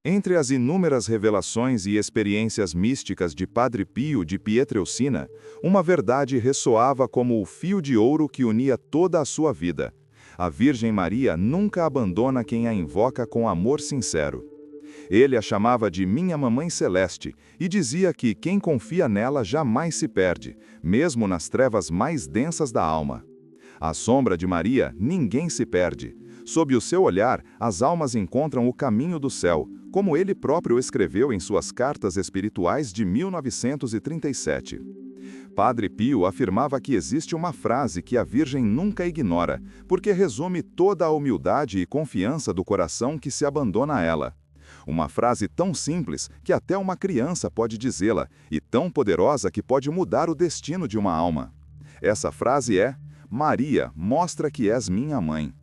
Entre as inúmeras revelações e experiências místicas de Padre Pio de Pietrelcina, uma verdade ressoava como o fio de ouro que unia toda a sua vida. A Virgem Maria nunca abandona quem a invoca com amor sincero. Ele a chamava de Minha Mamãe Celeste e dizia que quem confia nela jamais se perde, mesmo nas trevas mais densas da alma. À sombra de Maria, ninguém se perde. Sob o seu olhar, as almas encontram o caminho do céu, como ele próprio escreveu em suas cartas espirituais de 1937. Padre Pio afirmava que existe uma frase que a Virgem nunca ignora, porque resume toda a humildade e confiança do coração que se abandona a ela. Uma frase tão simples que até uma criança pode dizê-la, e tão poderosa que pode mudar o destino de uma alma. Essa frase é: Maria, mostra que és minha mãe.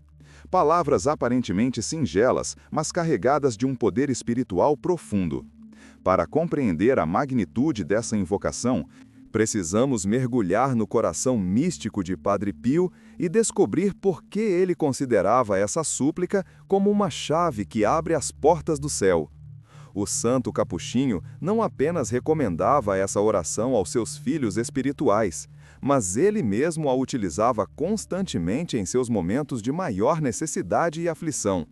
Palavras aparentemente singelas, mas carregadas de um poder espiritual profundo. Para compreender a magnitude dessa invocação, precisamos mergulhar no coração místico de Padre Pio e descobrir por que ele considerava essa súplica como uma chave que abre as portas do céu. O santo capuchinho não apenas recomendava essa oração aos seus filhos espirituais, mas ele mesmo a utilizava constantemente em seus momentos de maior necessidade e aflição.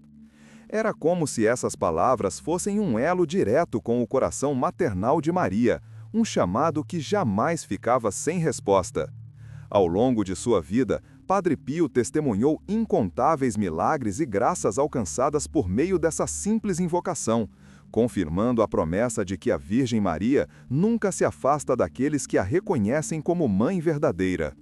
Era como se essas palavras fossem um elo direto com o coração maternal de Maria, um chamado que jamais ficava sem resposta. Ao longo de sua vida, Padre Pio testemunhou incontáveis milagres e graças alcançadas por meio dessa simples invocação, confirmando a promessa de que a Virgem Maria nunca se afasta daqueles que a reconhecem como mãe verdadeira.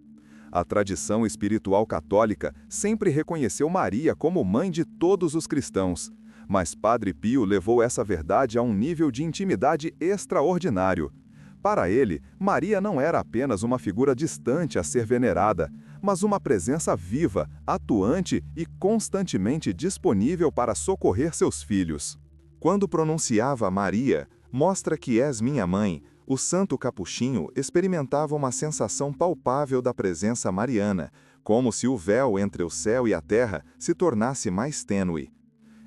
A tradição espiritual católica sempre reconheceu Maria como mãe de todos os cristãos, mas Padre Pio levou essa verdade a um nível de intimidade extraordinário. Para ele, Maria não era apenas uma figura distante a ser venerada, mas uma presença viva, atuante e constantemente disponível para socorrer seus filhos. Quando pronunciava Maria, mostra que és minha mãe, o santo capuchinho experimentava uma sensação palpável da presença mariana, como se o véu entre o céu e a terra se tornasse mais tênue.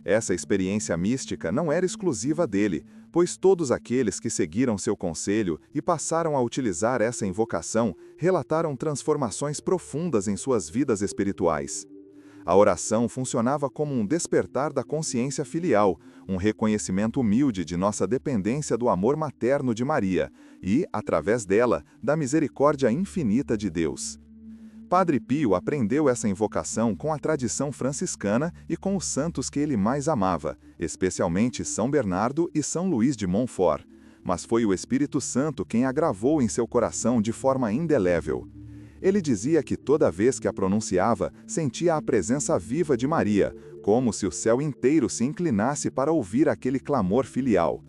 Essa experiência mística não era exclusiva dele, pois todos aqueles que seguiram seu conselho e passaram a utilizar essa invocação relataram transformações profundas em suas vidas espirituais. A oração funcionava como um despertar da consciência filial, um reconhecimento humilde de nossa dependência do amor materno de Maria e, através dela, da misericórdia infinita de Deus. Padre Pio aprendeu essa invocação com a tradição franciscana e com os santos que ele mais amava, especialmente São Bernardo e São Luís de Montfort, mas foi o Espírito Santo quem a gravou em seu coração de forma indelével. Ele dizia que toda vez que a pronunciava, sentia a presença viva de Maria, como se o céu inteiro se inclinasse para ouvir aquele clamor filial.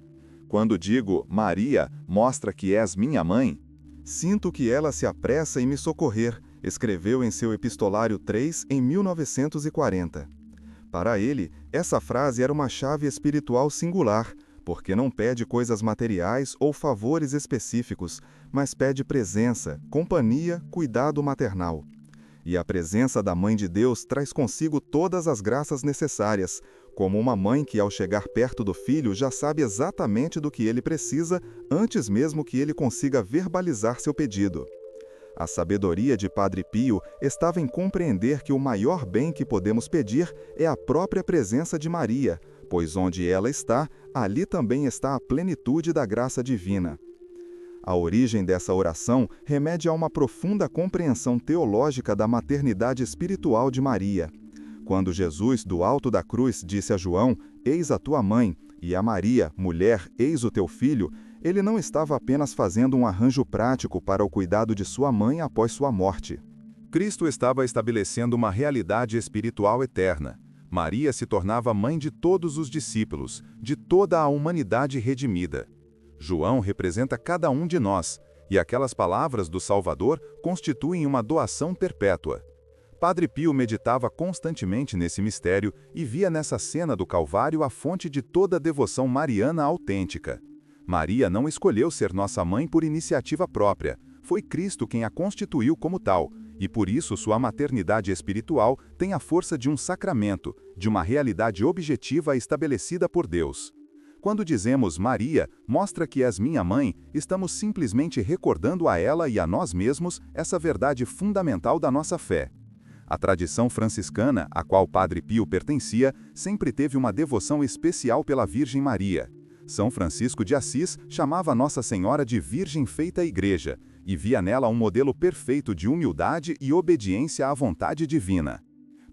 Quando digo, Maria, mostra que és minha mãe, sinto que ela se apressa em me socorrer, escreveu em seu Epistolário 3 em 1940. Para ele, essa frase era uma chave espiritual singular, porque não pede coisas materiais ou favores específicos, mas pede presença, companhia, cuidado maternal. E a presença da Mãe de Deus traz consigo todas as graças necessárias, como uma mãe que, ao chegar perto do filho, já sabe exatamente do que ele precisa antes mesmo que ele consiga verbalizar seu pedido. A sabedoria de Padre Pio estava em compreender que o maior bem que podemos pedir é a própria presença de Maria, pois onde ela está, ali também está a plenitude da graça divina. A origem dessa oração remete a uma profunda compreensão teológica da maternidade espiritual de Maria. Quando Jesus, do alto da cruz, disse a João, eis a tua mãe, e a Maria, mulher, eis o teu filho, ele não estava apenas fazendo um arranjo prático para o cuidado de sua mãe após sua morte. Cristo estava estabelecendo uma realidade espiritual eterna. Maria se tornava mãe de todos os discípulos, de toda a humanidade redimida. João representa cada um de nós, e aquelas palavras do Salvador constituem uma doação perpétua. Padre Pio meditava constantemente nesse mistério e via nessa cena do Calvário a fonte de toda a devoção mariana autêntica. Maria não escolheu ser nossa mãe por iniciativa própria, foi Cristo quem a constituiu como tal, e por isso sua maternidade espiritual tem a força de um sacramento, de uma realidade objetiva estabelecida por Deus. Quando dizemos Maria, mostra que és minha mãe, estamos simplesmente recordando a ela e a nós mesmos essa verdade fundamental da nossa fé. A tradição franciscana, a qual Padre Pio pertencia, sempre teve uma devoção especial pela Virgem Maria. São Francisco de Assis chamava Nossa Senhora de Virgem feita Igreja, e via nela um modelo perfeito de humildade e obediência à vontade divina.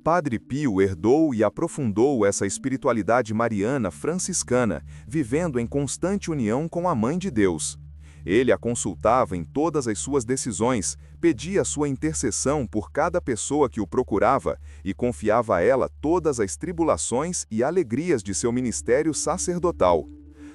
Padre Pio herdou e aprofundou essa espiritualidade mariana franciscana, vivendo em constante união com a Mãe de Deus. Ele a consultava em todas as suas decisões, pedia sua intercessão por cada pessoa que o procurava e confiava a ela todas as tribulações e alegrias de seu ministério sacerdotal.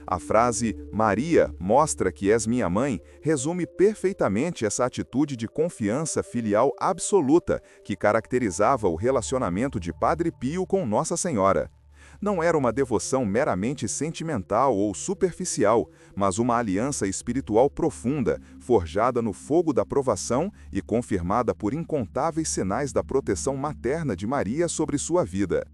A frase "Maria, mostra que és minha mãe" resume perfeitamente essa atitude de confiança filial absoluta que caracterizava o relacionamento de Padre Pio com Nossa Senhora. Não era uma devoção meramente sentimental ou superficial, mas uma aliança espiritual profunda, forjada no fogo da provação e confirmada por incontáveis sinais da proteção materna de Maria sobre sua vida.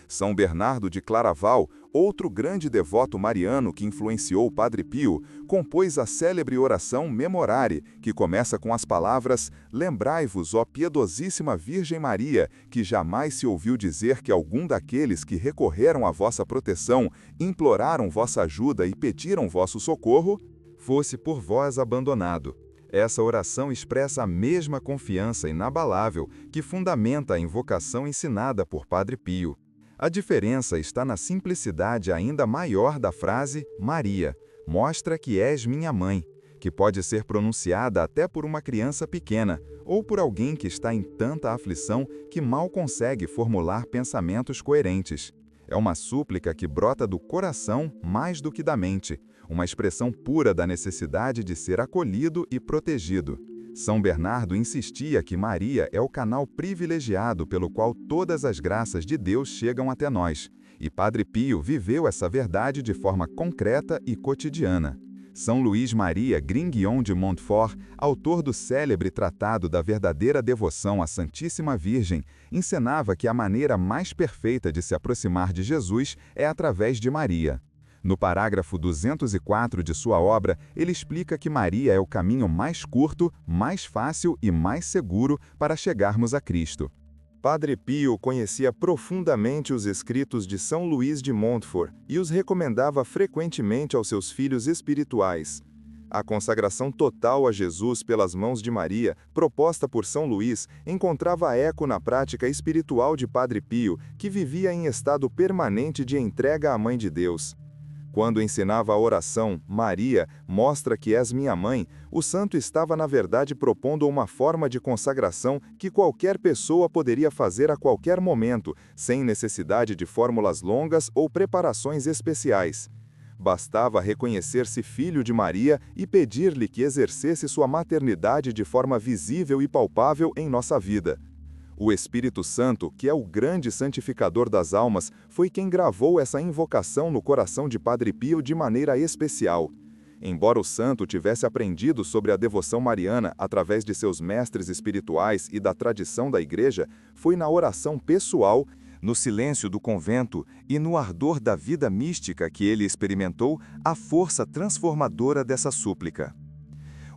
São Bernardo de Claraval, outro grande devoto mariano que influenciou Padre Pio, compôs a célebre oração Memorare, que começa com as palavras: "Lembrai-vos, ó piedosíssima Virgem Maria, que jamais se ouviu dizer que algum daqueles que recorreram à vossa proteção, imploraram vossa ajuda e pediram vosso socorro, fosse por vós abandonado." Essa oração expressa a mesma confiança inabalável que fundamenta a invocação ensinada por Padre Pio. A diferença está na simplicidade ainda maior da frase Maria, mostra que és minha mãe, que pode ser pronunciada até por uma criança pequena ou por alguém que está em tanta aflição que mal consegue formular pensamentos coerentes. É uma súplica que brota do coração mais do que da mente, uma expressão pura da necessidade de ser acolhido e protegido. São Bernardo insistia que Maria é o canal privilegiado pelo qual todas as graças de Deus chegam até nós, e Padre Pio viveu essa verdade de forma concreta e cotidiana. São Luís Maria Grignion de Montfort, autor do célebre Tratado da Verdadeira Devoção à Santíssima Virgem, ensinava que a maneira mais perfeita de se aproximar de Jesus é através de Maria. No parágrafo 204 de sua obra, ele explica que Maria é o caminho mais curto, mais fácil e mais seguro para chegarmos a Cristo. Padre Pio conhecia profundamente os escritos de São Luís de Montfort e os recomendava frequentemente aos seus filhos espirituais. A consagração total a Jesus pelas mãos de Maria, proposta por São Luís, encontrava eco na prática espiritual de Padre Pio, que vivia em estado permanente de entrega à Mãe de Deus. Quando ensinava a oração Maria, mostra que és minha mãe, o santo estava na verdade propondo uma forma de consagração que qualquer pessoa poderia fazer a qualquer momento, sem necessidade de fórmulas longas ou preparações especiais. Bastava reconhecer-se filho de Maria e pedir-lhe que exercesse sua maternidade de forma visível e palpável em nossa vida. O Espírito Santo, que é o grande santificador das almas, foi quem gravou essa invocação no coração de Padre Pio de maneira especial. Embora o santo tivesse aprendido sobre a devoção mariana através de seus mestres espirituais e da tradição da Igreja, foi na oração pessoal, no silêncio do convento e no ardor da vida mística que ele experimentou a força transformadora dessa súplica.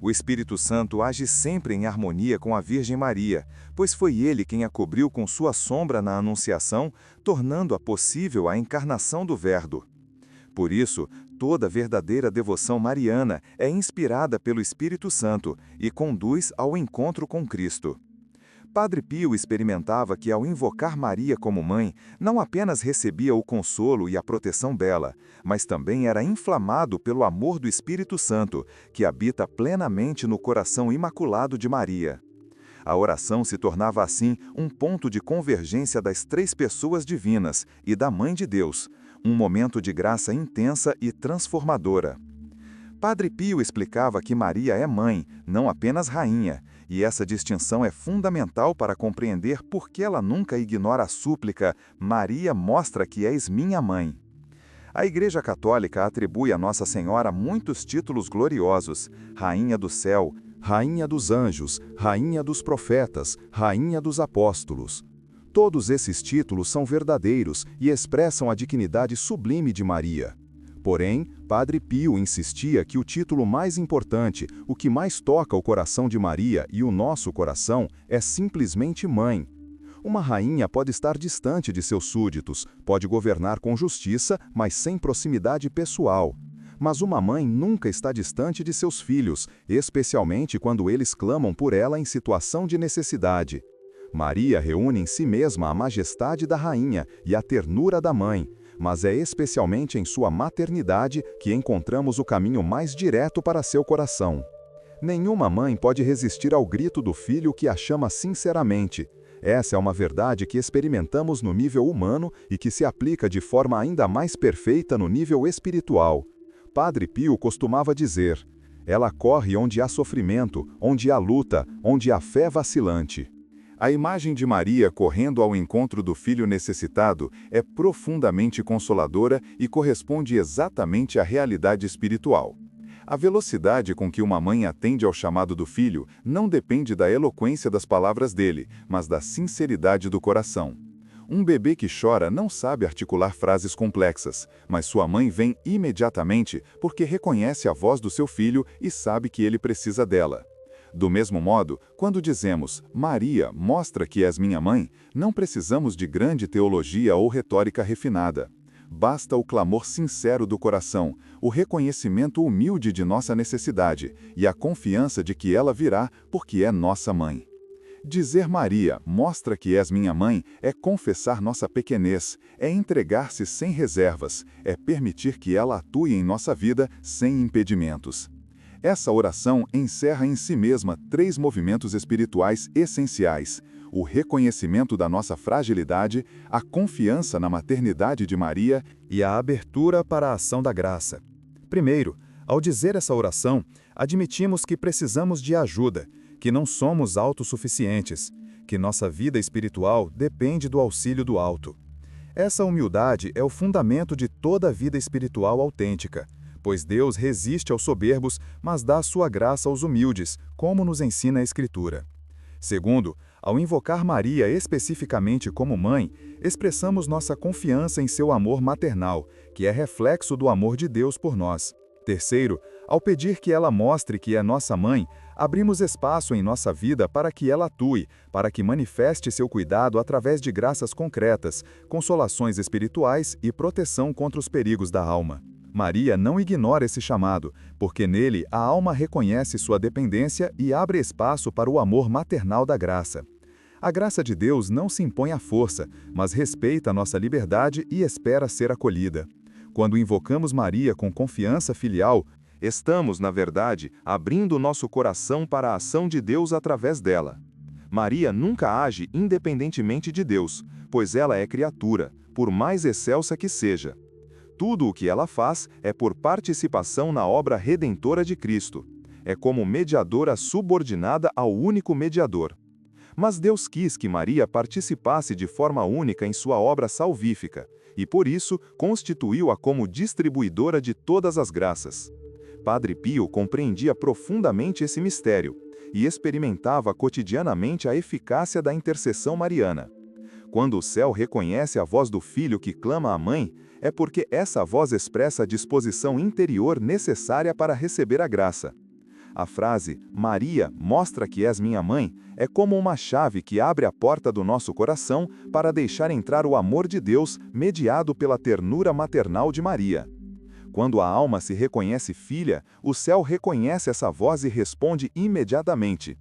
O Espírito Santo age sempre em harmonia com a Virgem Maria, pois foi ele quem a cobriu com sua sombra na Anunciação, tornando-a possível a encarnação do Verbo. Por isso, toda verdadeira devoção mariana é inspirada pelo Espírito Santo e conduz ao encontro com Cristo. Padre Pio experimentava que, ao invocar Maria como mãe, não apenas recebia o consolo e a proteção dela, mas também era inflamado pelo amor do Espírito Santo, que habita plenamente no coração imaculado de Maria. A oração se tornava assim um ponto de convergência das três pessoas divinas e da Mãe de Deus, um momento de graça intensa e transformadora. Padre Pio explicava que Maria é mãe, não apenas rainha, e essa distinção é fundamental para compreender por que ela nunca ignora a súplica "Maria, mostra que és minha mãe". A Igreja Católica atribui a Nossa Senhora muitos títulos gloriosos: Rainha do Céu, Rainha dos Anjos, Rainha dos Profetas, Rainha dos Apóstolos. Todos esses títulos são verdadeiros e expressam a dignidade sublime de Maria. Porém, Padre Pio insistia que o título mais importante, o que mais toca o coração de Maria e o nosso coração, é simplesmente mãe. Uma rainha pode estar distante de seus súditos, pode governar com justiça, mas sem proximidade pessoal. Mas uma mãe nunca está distante de seus filhos, especialmente quando eles clamam por ela em situação de necessidade. Maria reúne em si mesma a majestade da rainha e a ternura da mãe, mas é especialmente em sua maternidade que encontramos o caminho mais direto para seu coração. Nenhuma mãe pode resistir ao grito do filho que a chama sinceramente. Essa é uma verdade que experimentamos no nível humano e que se aplica de forma ainda mais perfeita no nível espiritual. Padre Pio costumava dizer: ela corre onde há sofrimento, onde há luta, onde há fé vacilante. A imagem de Maria correndo ao encontro do filho necessitado é profundamente consoladora e corresponde exatamente à realidade espiritual. A velocidade com que uma mãe atende ao chamado do filho não depende da eloquência das palavras dele, mas da sinceridade do coração. Um bebê que chora não sabe articular frases complexas, mas sua mãe vem imediatamente porque reconhece a voz do seu filho e sabe que ele precisa dela. Do mesmo modo, quando dizemos, Maria, mostra que és minha mãe, não precisamos de grande teologia ou retórica refinada. Basta o clamor sincero do coração, o reconhecimento humilde de nossa necessidade e a confiança de que ela virá porque é nossa mãe. Dizer Maria, mostra que és minha mãe, é confessar nossa pequenez, é entregar-se sem reservas, é permitir que ela atue em nossa vida sem impedimentos. Essa oração encerra em si mesma 3 movimentos espirituais essenciais: o reconhecimento da nossa fragilidade, a confiança na maternidade de Maria e a abertura para a ação da graça. Primeiro, ao dizer essa oração, admitimos que precisamos de ajuda, que não somos autossuficientes, que nossa vida espiritual depende do auxílio do alto. Essa humildade é o fundamento de toda a vida espiritual autêntica, pois Deus resiste aos soberbos, mas dá sua graça aos humildes, como nos ensina a Escritura. Segundo, ao invocar Maria especificamente como mãe, expressamos nossa confiança em seu amor maternal, que é reflexo do amor de Deus por nós. Terceiro, ao pedir que ela mostre que é nossa mãe, abrimos espaço em nossa vida para que ela atue, para que manifeste seu cuidado através de graças concretas, consolações espirituais e proteção contra os perigos da alma. Maria não ignora esse chamado, porque nele a alma reconhece sua dependência e abre espaço para o amor maternal da graça. A graça de Deus não se impõe à força, mas respeita nossa liberdade e espera ser acolhida. Quando invocamos Maria com confiança filial, estamos, na verdade, abrindo nosso coração para a ação de Deus através dela. Maria nunca age independentemente de Deus, pois ela é criatura, por mais excelsa que seja. Tudo o que ela faz é por participação na obra redentora de Cristo. É como mediadora subordinada ao único mediador. Mas Deus quis que Maria participasse de forma única em sua obra salvífica, e por isso constituiu-a como distribuidora de todas as graças. Padre Pio compreendia profundamente esse mistério e experimentava cotidianamente a eficácia da intercessão mariana. Quando o céu reconhece a voz do filho que clama à mãe, é porque essa voz expressa a disposição interior necessária para receber a graça. A frase, Maria, mostra que és minha mãe, é como uma chave que abre a porta do nosso coração para deixar entrar o amor de Deus mediado pela ternura maternal de Maria. Quando a alma se reconhece filha, o céu reconhece essa voz e responde imediatamente.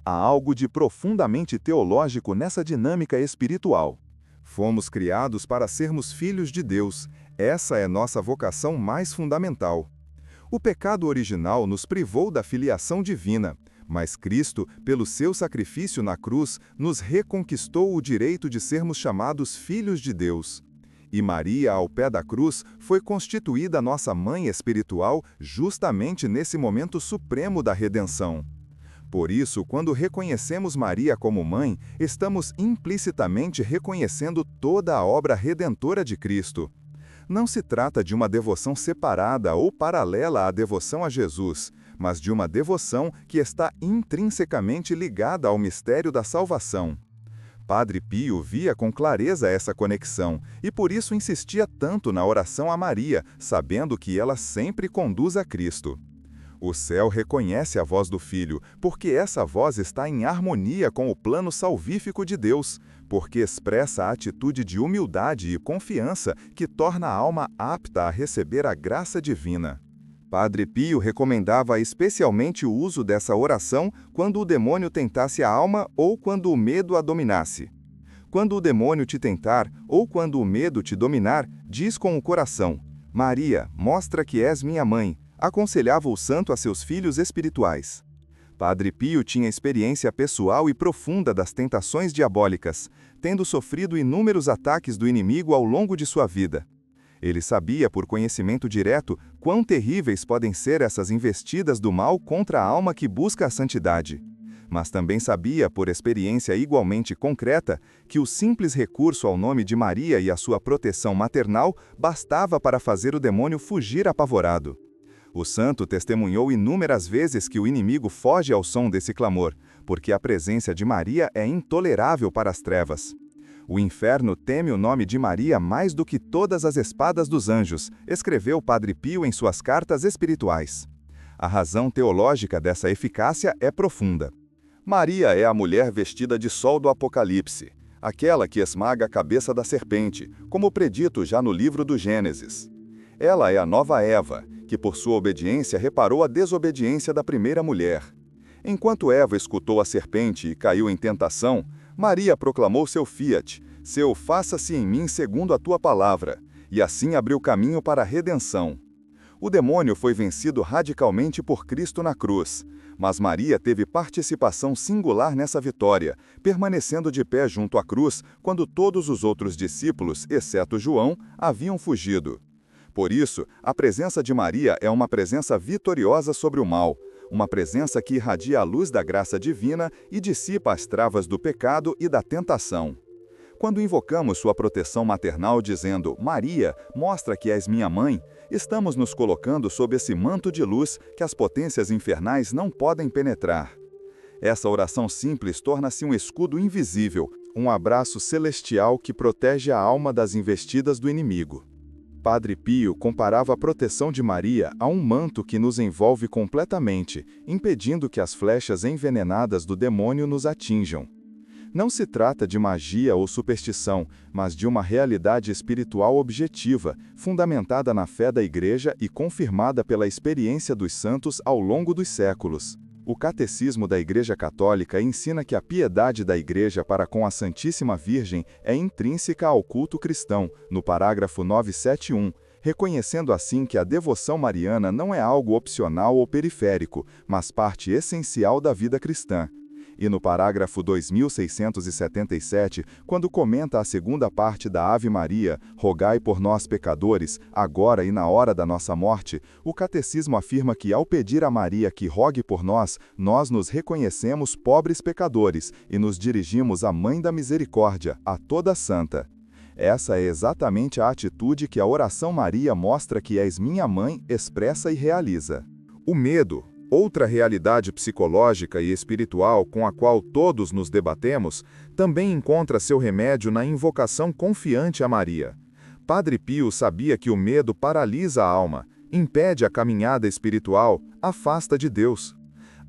Há algo de profundamente teológico nessa dinâmica espiritual. Fomos criados para sermos filhos de Deus. Essa é nossa vocação mais fundamental. O pecado original nos privou da filiação divina, mas Cristo, pelo seu sacrifício na cruz, nos reconquistou o direito de sermos chamados filhos de Deus. E Maria, ao pé da cruz, foi constituída nossa mãe espiritual justamente nesse momento supremo da redenção. Por isso, quando reconhecemos Maria como mãe, estamos implicitamente reconhecendo toda a obra redentora de Cristo. Não se trata de uma devoção separada ou paralela à devoção a Jesus, mas de uma devoção que está intrinsecamente ligada ao mistério da salvação. Padre Pio via com clareza essa conexão e por isso insistia tanto na oração a Maria, sabendo que ela sempre conduz a Cristo. O céu reconhece a voz do Filho, porque essa voz está em harmonia com o plano salvífico de Deus, porque expressa a atitude de humildade e confiança que torna a alma apta a receber a graça divina. Padre Pio recomendava especialmente o uso dessa oração quando o demônio tentasse a alma ou quando o medo a dominasse. Quando o demônio te tentar ou quando o medo te dominar, diz com o coração: Maria, mostra que és minha mãe, aconselhava o santo a seus filhos espirituais. Padre Pio tinha experiência pessoal e profunda das tentações diabólicas, tendo sofrido inúmeros ataques do inimigo ao longo de sua vida. Ele sabia, por conhecimento direto, quão terríveis podem ser essas investidas do mal contra a alma que busca a santidade. Mas também sabia, por experiência igualmente concreta, que o simples recurso ao nome de Maria e à sua proteção maternal bastava para fazer o demônio fugir apavorado. O santo testemunhou inúmeras vezes que o inimigo foge ao som desse clamor, porque a presença de Maria é intolerável para as trevas. O inferno teme o nome de Maria mais do que todas as espadas dos anjos, escreveu Padre Pio em suas cartas espirituais. A razão teológica dessa eficácia é profunda. Maria é a mulher vestida de sol do Apocalipse, aquela que esmaga a cabeça da serpente, como predito já no livro do Gênesis. Ela é a nova Eva, que por sua obediência reparou a desobediência da primeira mulher. Enquanto Eva escutou a serpente e caiu em tentação, Maria proclamou seu fiat, seu faça-se em mim segundo a tua palavra, e assim abriu caminho para a redenção. O demônio foi vencido radicalmente por Cristo na cruz, mas Maria teve participação singular nessa vitória, permanecendo de pé junto à cruz quando todos os outros discípulos, exceto João, haviam fugido. Por isso, a presença de Maria é uma presença vitoriosa sobre o mal, uma presença que irradia a luz da graça divina e dissipa as travas do pecado e da tentação. Quando invocamos sua proteção maternal dizendo, Maria, mostra que és minha mãe, estamos nos colocando sob esse manto de luz que as potências infernais não podem penetrar. Essa oração simples torna-se um escudo invisível, um abraço celestial que protege a alma das investidas do inimigo. Padre Pio comparava a proteção de Maria a um manto que nos envolve completamente, impedindo que as flechas envenenadas do demônio nos atinjam. Não se trata de magia ou superstição, mas de uma realidade espiritual objetiva, fundamentada na fé da Igreja e confirmada pela experiência dos santos ao longo dos séculos. O Catecismo da Igreja Católica ensina que a piedade da Igreja para com a Santíssima Virgem é intrínseca ao culto cristão, no parágrafo 971, reconhecendo assim que a devoção mariana não é algo opcional ou periférico, mas parte essencial da vida cristã. E no parágrafo 2677, quando comenta a segunda parte da Ave Maria, rogai por nós pecadores, agora e na hora da nossa morte, o Catecismo afirma que ao pedir a Maria que rogue por nós, nós nos reconhecemos pobres pecadores e nos dirigimos à Mãe da Misericórdia, a toda santa. Essa é exatamente a atitude que a oração Maria mostra que és minha mãe, expressa e realiza. O medo, outra realidade psicológica e espiritual com a qual todos nos debatemos, também encontra seu remédio na invocação confiante a Maria. Padre Pio sabia que o medo paralisa a alma, impede a caminhada espiritual, afasta de Deus.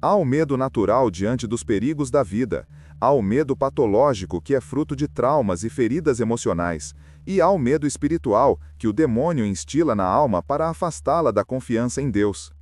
Há o medo natural diante dos perigos da vida, há o medo patológico que é fruto de traumas e feridas emocionais, e há o medo espiritual que o demônio instila na alma para afastá-la da confiança em Deus.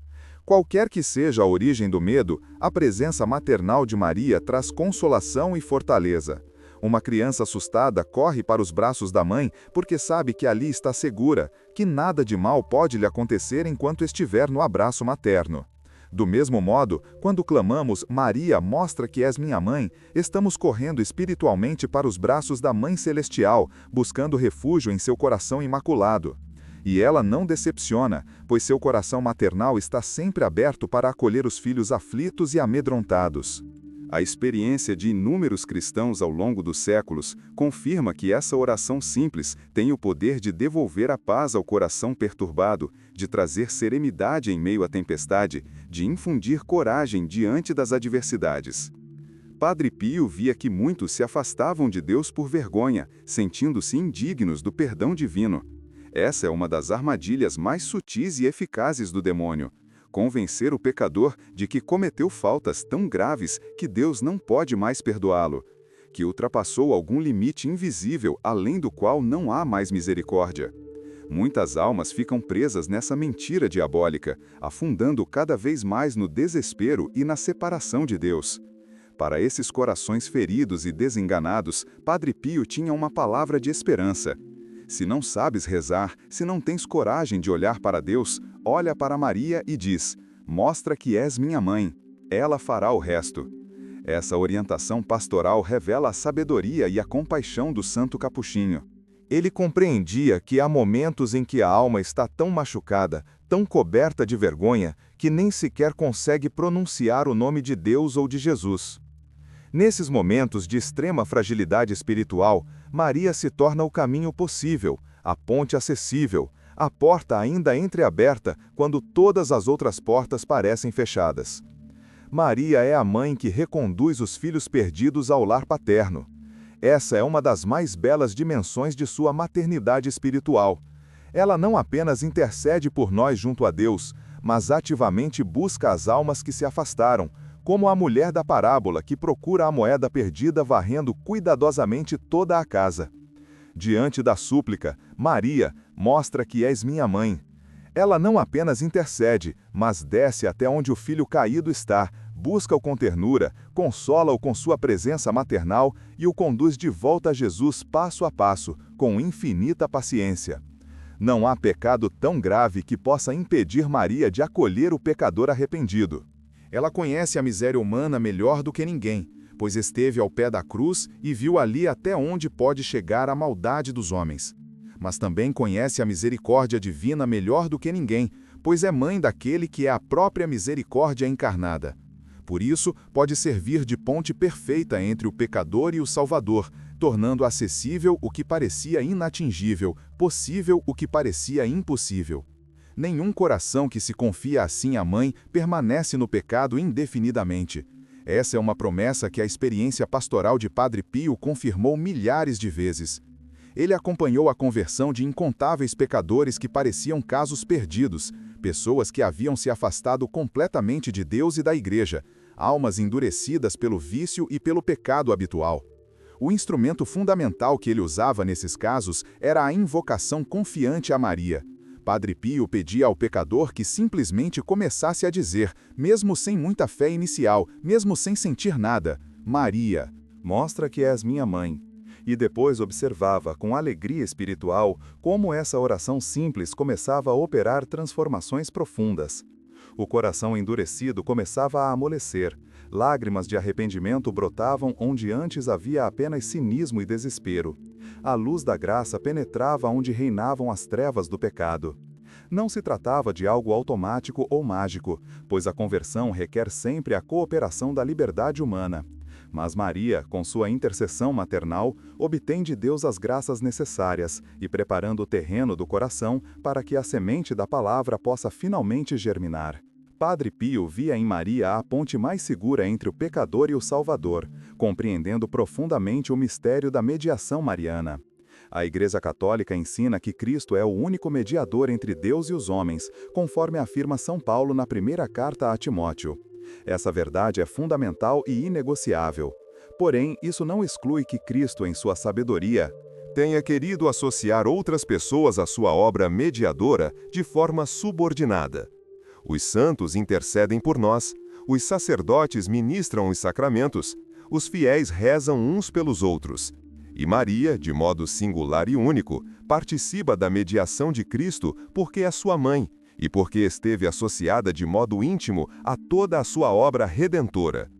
Qualquer que seja a origem do medo, a presença maternal de Maria traz consolação e fortaleza. Uma criança assustada corre para os braços da mãe porque sabe que ali está segura, que nada de mal pode lhe acontecer enquanto estiver no abraço materno. Do mesmo modo, quando clamamos, Maria, mostra que és minha mãe, estamos correndo espiritualmente para os braços da Mãe Celestial, buscando refúgio em seu coração imaculado. E ela não decepciona, pois seu coração maternal está sempre aberto para acolher os filhos aflitos e amedrontados. A experiência de inúmeros cristãos ao longo dos séculos confirma que essa oração simples tem o poder de devolver a paz ao coração perturbado, de trazer serenidade em meio à tempestade, de infundir coragem diante das adversidades. Padre Pio via que muitos se afastavam de Deus por vergonha, sentindo-se indignos do perdão divino. Essa é uma das armadilhas mais sutis e eficazes do demônio. Convencer o pecador de que cometeu faltas tão graves que Deus não pode mais perdoá-lo, que ultrapassou algum limite invisível além do qual não há mais misericórdia. Muitas almas ficam presas nessa mentira diabólica, afundando cada vez mais no desespero e na separação de Deus. Para esses corações feridos e desenganados, Padre Pio tinha uma palavra de esperança. Se não sabes rezar, se não tens coragem de olhar para Deus, olha para Maria e diz: mostra que és minha mãe, ela fará o resto. Essa orientação pastoral revela a sabedoria e a compaixão do santo capuchinho. Ele compreendia que há momentos em que a alma está tão machucada, tão coberta de vergonha, que nem sequer consegue pronunciar o nome de Deus ou de Jesus. Nesses momentos de extrema fragilidade espiritual, Maria se torna o caminho possível, a ponte acessível, a porta ainda entreaberta quando todas as outras portas parecem fechadas. Maria é a mãe que reconduz os filhos perdidos ao lar paterno. Essa é uma das mais belas dimensões de sua maternidade espiritual. Ela não apenas intercede por nós junto a Deus, mas ativamente busca as almas que se afastaram, como a mulher da parábola que procura a moeda perdida varrendo cuidadosamente toda a casa. Diante da súplica, Maria mostra que és minha mãe. Ela não apenas intercede, mas desce até onde o filho caído está, busca-o com ternura, consola-o com sua presença maternal e o conduz de volta a Jesus passo a passo, com infinita paciência. Não há pecado tão grave que possa impedir Maria de acolher o pecador arrependido. Ela conhece a miséria humana melhor do que ninguém, pois esteve ao pé da cruz e viu ali até onde pode chegar a maldade dos homens. Mas também conhece a misericórdia divina melhor do que ninguém, pois é mãe daquele que é a própria misericórdia encarnada. Por isso, pode servir de ponte perfeita entre o pecador e o Salvador, tornando acessível o que parecia inatingível, possível o que parecia impossível. Nenhum coração que se confia assim à mãe permanece no pecado indefinidamente. Essa é uma promessa que a experiência pastoral de Padre Pio confirmou milhares de vezes. Ele acompanhou a conversão de incontáveis pecadores que pareciam casos perdidos, pessoas que haviam se afastado completamente de Deus e da Igreja, almas endurecidas pelo vício e pelo pecado habitual. O instrumento fundamental que ele usava nesses casos era a invocação confiante a Maria. Padre Pio pedia ao pecador que simplesmente começasse a dizer, mesmo sem muita fé inicial, mesmo sem sentir nada: Maria, mostra que és minha mãe. E depois observava, com alegria espiritual, como essa oração simples começava a operar transformações profundas. O coração endurecido começava a amolecer, lágrimas de arrependimento brotavam onde antes havia apenas cinismo e desespero. A luz da graça penetrava onde reinavam as trevas do pecado. Não se tratava de algo automático ou mágico, pois a conversão requer sempre a cooperação da liberdade humana. Mas Maria, com sua intercessão maternal, obtém de Deus as graças necessárias e preparando o terreno do coração para que a semente da palavra possa finalmente germinar. Padre Pio via em Maria a ponte mais segura entre o pecador e o Salvador, compreendendo profundamente o mistério da mediação mariana. A Igreja Católica ensina que Cristo é o único mediador entre Deus e os homens, conforme afirma São Paulo na primeira carta a Timóteo. Essa verdade é fundamental e inegociável. Porém, isso não exclui que Cristo, em sua sabedoria, tenha querido associar outras pessoas à sua obra mediadora de forma subordinada. Os santos intercedem por nós, os sacerdotes ministram os sacramentos, os fiéis rezam uns pelos outros. E Maria, de modo singular e único, participa da mediação de Cristo porque é sua mãe, e porque esteve associada de modo íntimo a toda a sua obra redentora.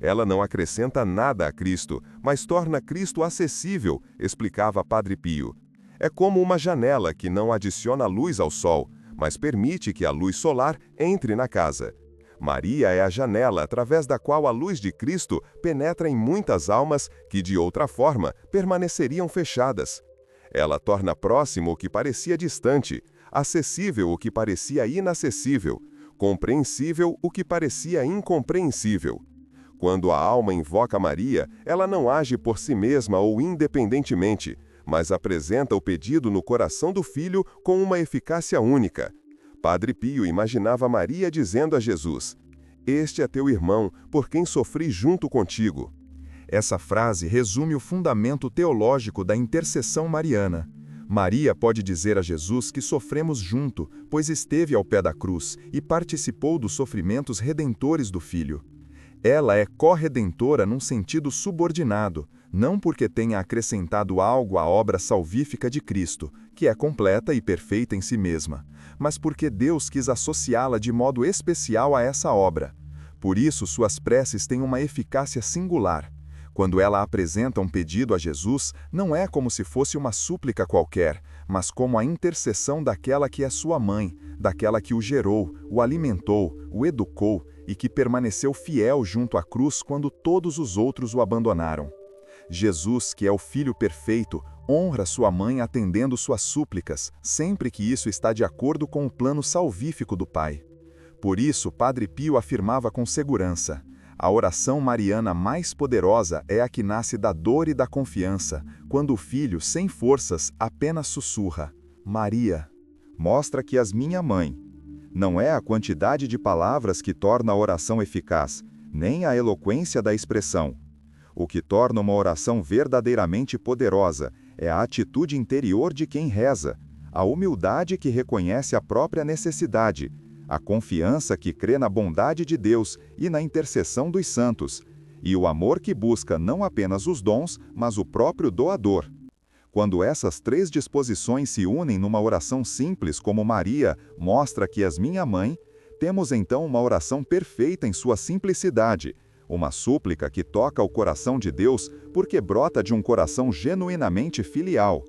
Ela não acrescenta nada a Cristo, mas torna Cristo acessível, explicava Padre Pio. É como uma janela que não adiciona luz ao sol, mas permite que a luz solar entre na casa. Maria é a janela através da qual a luz de Cristo penetra em muitas almas que, de outra forma, permaneceriam fechadas. Ela torna próximo o que parecia distante, acessível o que parecia inacessível, compreensível o que parecia incompreensível. Quando a alma invoca Maria, ela não age por si mesma ou independentemente, mas apresenta o pedido no coração do filho com uma eficácia única. Padre Pio imaginava Maria dizendo a Jesus: "Este é teu irmão, por quem sofri junto contigo." Essa frase resume o fundamento teológico da intercessão mariana. Maria pode dizer a Jesus que sofremos junto, pois esteve ao pé da cruz e participou dos sofrimentos redentores do Filho. Ela é corredentora num sentido subordinado, não porque tenha acrescentado algo à obra salvífica de Cristo, que é completa e perfeita em si mesma, mas porque Deus quis associá-la de modo especial a essa obra. Por isso, suas preces têm uma eficácia singular. Quando ela apresenta um pedido a Jesus, não é como se fosse uma súplica qualquer, mas como a intercessão daquela que é sua mãe, daquela que o gerou, o alimentou, o educou e que permaneceu fiel junto à cruz quando todos os outros o abandonaram. Jesus, que é o Filho perfeito, honra sua mãe atendendo suas súplicas, sempre que isso está de acordo com o plano salvífico do Pai. Por isso, Padre Pio afirmava com segurança: a oração mariana mais poderosa é a que nasce da dor e da confiança, quando o filho, sem forças, apenas sussurra: Maria. Mostra que és minha mãe. Não é a quantidade de palavras que torna a oração eficaz, nem a eloquência da expressão. O que torna uma oração verdadeiramente poderosa é a atitude interior de quem reza, a humildade que reconhece a própria necessidade, a confiança que crê na bondade de Deus e na intercessão dos santos, e o amor que busca não apenas os dons, mas o próprio doador. Quando essas três disposições se unem numa oração simples como Maria, mostra que és minha mãe, temos então uma oração perfeita em sua simplicidade, uma súplica que toca o coração de Deus porque brota de um coração genuinamente filial.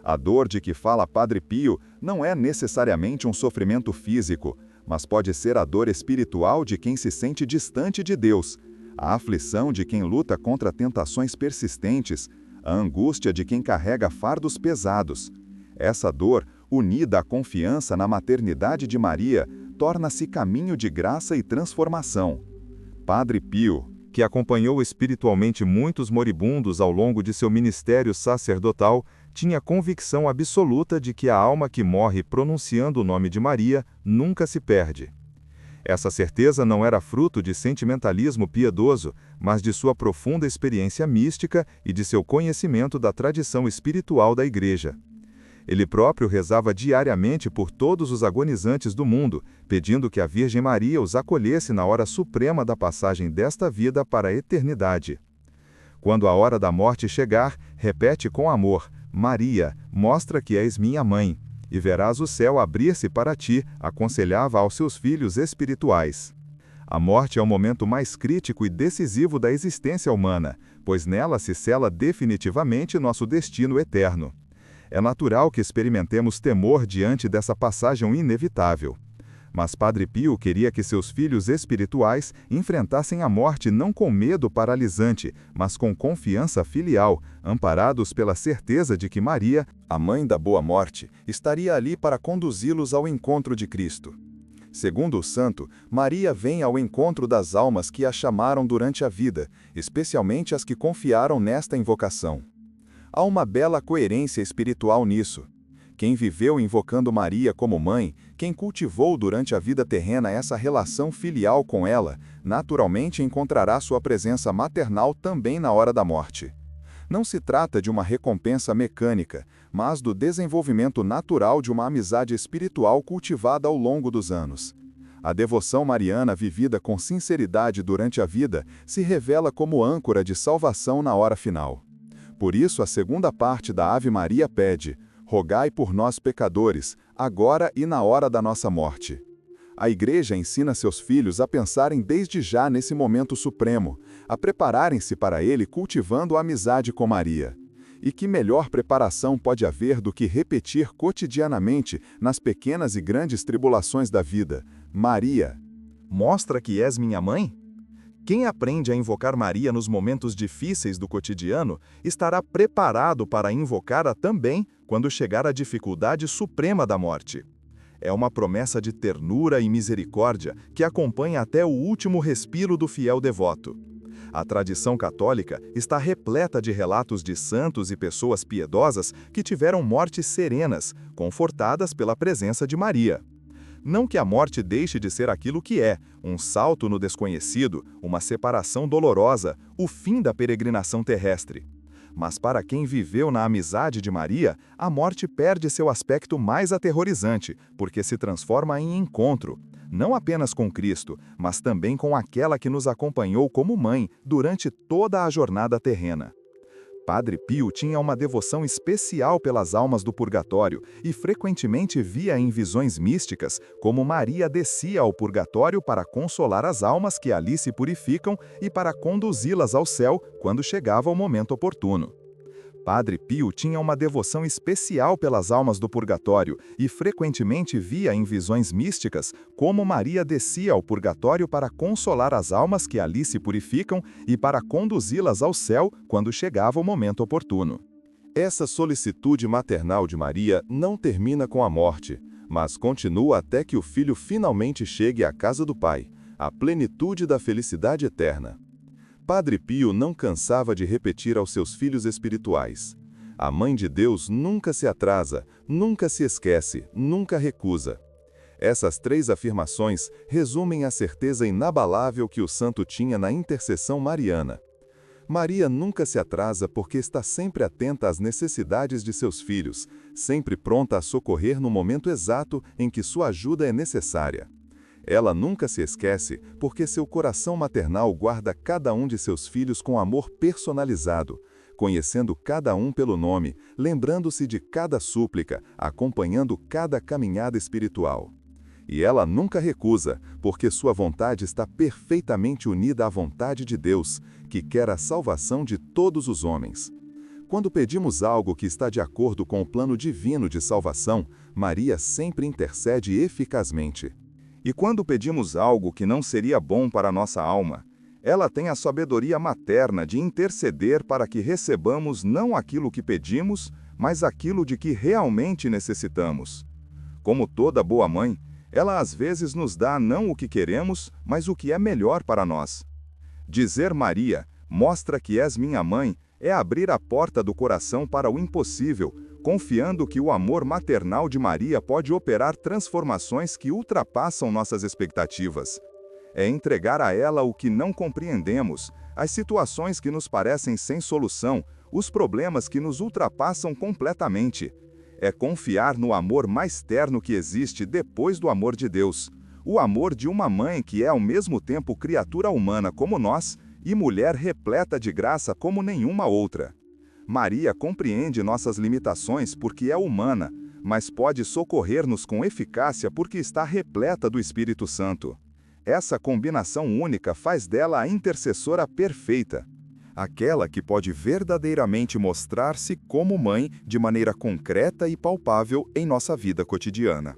A dor de que fala Padre Pio não é necessariamente um sofrimento físico, mas pode ser a dor espiritual de quem se sente distante de Deus, a aflição de quem luta contra tentações persistentes, a angústia de quem carrega fardos pesados. Essa dor, unida à confiança na maternidade de Maria, torna-se caminho de graça e transformação. Padre Pio, que acompanhou espiritualmente muitos moribundos ao longo de seu ministério sacerdotal, tinha convicção absoluta de que a alma que morre pronunciando o nome de Maria nunca se perde. Essa certeza não era fruto de sentimentalismo piedoso, mas de sua profunda experiência mística e de seu conhecimento da tradição espiritual da Igreja. Ele próprio rezava diariamente por todos os agonizantes do mundo, pedindo que a Virgem Maria os acolhesse na hora suprema da passagem desta vida para a eternidade. Quando a hora da morte chegar, repete com amor: Maria, mostra que és minha mãe, e verás o céu abrir-se para ti, aconselhava aos seus filhos espirituais. A morte é o momento mais crítico e decisivo da existência humana, pois nela se sela definitivamente nosso destino eterno. É natural que experimentemos temor diante dessa passagem inevitável. Mas Padre Pio queria que seus filhos espirituais enfrentassem a morte não com medo paralisante, mas com confiança filial, amparados pela certeza de que Maria, a mãe da boa morte, estaria ali para conduzi-los ao encontro de Cristo. Segundo o santo, Maria vem ao encontro das almas que a chamaram durante a vida, especialmente as que confiaram nesta invocação. Há uma bela coerência espiritual nisso. Quem viveu invocando Maria como mãe, quem cultivou durante a vida terrena essa relação filial com ela, naturalmente encontrará sua presença maternal também na hora da morte. Não se trata de uma recompensa mecânica, mas do desenvolvimento natural de uma amizade espiritual cultivada ao longo dos anos. A devoção mariana vivida com sinceridade durante a vida se revela como âncora de salvação na hora final. Por isso, a segunda parte da Ave Maria pede: rogai por nós pecadores, agora e na hora da nossa morte. A Igreja ensina seus filhos a pensarem desde já nesse momento supremo, a prepararem-se para ele cultivando a amizade com Maria. E que melhor preparação pode haver do que repetir cotidianamente, nas pequenas e grandes tribulações da vida: Maria, mostra que és minha mãe? Quem aprende a invocar Maria nos momentos difíceis do cotidiano estará preparado para invocá-la também quando chegar a dificuldade suprema da morte. É uma promessa de ternura e misericórdia que acompanha até o último respiro do fiel devoto. A tradição católica está repleta de relatos de santos e pessoas piedosas que tiveram mortes serenas, confortadas pela presença de Maria. Não que a morte deixe de ser aquilo que é, um salto no desconhecido, uma separação dolorosa, o fim da peregrinação terrestre. Mas para quem viveu na amizade de Maria, a morte perde seu aspecto mais aterrorizante, porque se transforma em encontro, não apenas com Cristo, mas também com aquela que nos acompanhou como mãe durante toda a jornada terrena. Padre Pio tinha uma devoção especial pelas almas do purgatório e frequentemente via em visões místicas como Maria descia ao purgatório para consolar as almas que ali se purificam e para conduzi-las ao céu quando chegava o momento oportuno. Padre Pio tinha uma devoção especial pelas almas do purgatório e frequentemente via em visões místicas como Maria descia ao purgatório para consolar as almas que ali se purificam e para conduzi-las ao céu quando chegava o momento oportuno. Essa solicitude maternal de Maria não termina com a morte, mas continua até que o filho finalmente chegue à casa do Pai, a plenitude da felicidade eterna. Padre Pio não cansava de repetir aos seus filhos espirituais: a Mãe de Deus nunca se atrasa, nunca se esquece, nunca recusa. Essas 3 afirmações resumem a certeza inabalável que o santo tinha na intercessão mariana. Maria nunca se atrasa porque está sempre atenta às necessidades de seus filhos, sempre pronta a socorrer no momento exato em que sua ajuda é necessária. Ela nunca se esquece porque seu coração maternal guarda cada um de seus filhos com amor personalizado, conhecendo cada um pelo nome, lembrando-se de cada súplica, acompanhando cada caminhada espiritual. E ela nunca recusa, porque sua vontade está perfeitamente unida à vontade de Deus, que quer a salvação de todos os homens. Quando pedimos algo que está de acordo com o plano divino de salvação, Maria sempre intercede eficazmente. E quando pedimos algo que não seria bom para a nossa alma, ela tem a sabedoria materna de interceder para que recebamos não aquilo que pedimos, mas aquilo de que realmente necessitamos. Como toda boa mãe, ela às vezes nos dá não o que queremos, mas o que é melhor para nós. Dizer Maria, mostra que és minha mãe, é abrir a porta do coração para o impossível, confiando que o amor maternal de Maria pode operar transformações que ultrapassam nossas expectativas. É entregar a ela o que não compreendemos, as situações que nos parecem sem solução, os problemas que nos ultrapassam completamente. É confiar no amor mais terno que existe depois do amor de Deus, o amor de uma mãe que é ao mesmo tempo criatura humana como nós e mulher repleta de graça como nenhuma outra. Maria compreende nossas limitações porque é humana, mas pode socorrer-nos com eficácia porque está repleta do Espírito Santo. Essa combinação única faz dela a intercessora perfeita, aquela que pode verdadeiramente mostrar-se como mãe de maneira concreta e palpável em nossa vida cotidiana.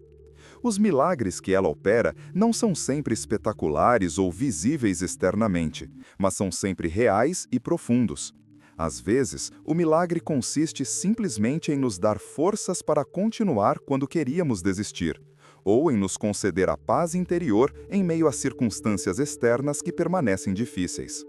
Os milagres que ela opera não são sempre espetaculares ou visíveis externamente, mas são sempre reais e profundos. Às vezes, o milagre consiste simplesmente em nos dar forças para continuar quando queríamos desistir, ou em nos conceder a paz interior em meio a circunstâncias externas que permanecem difíceis.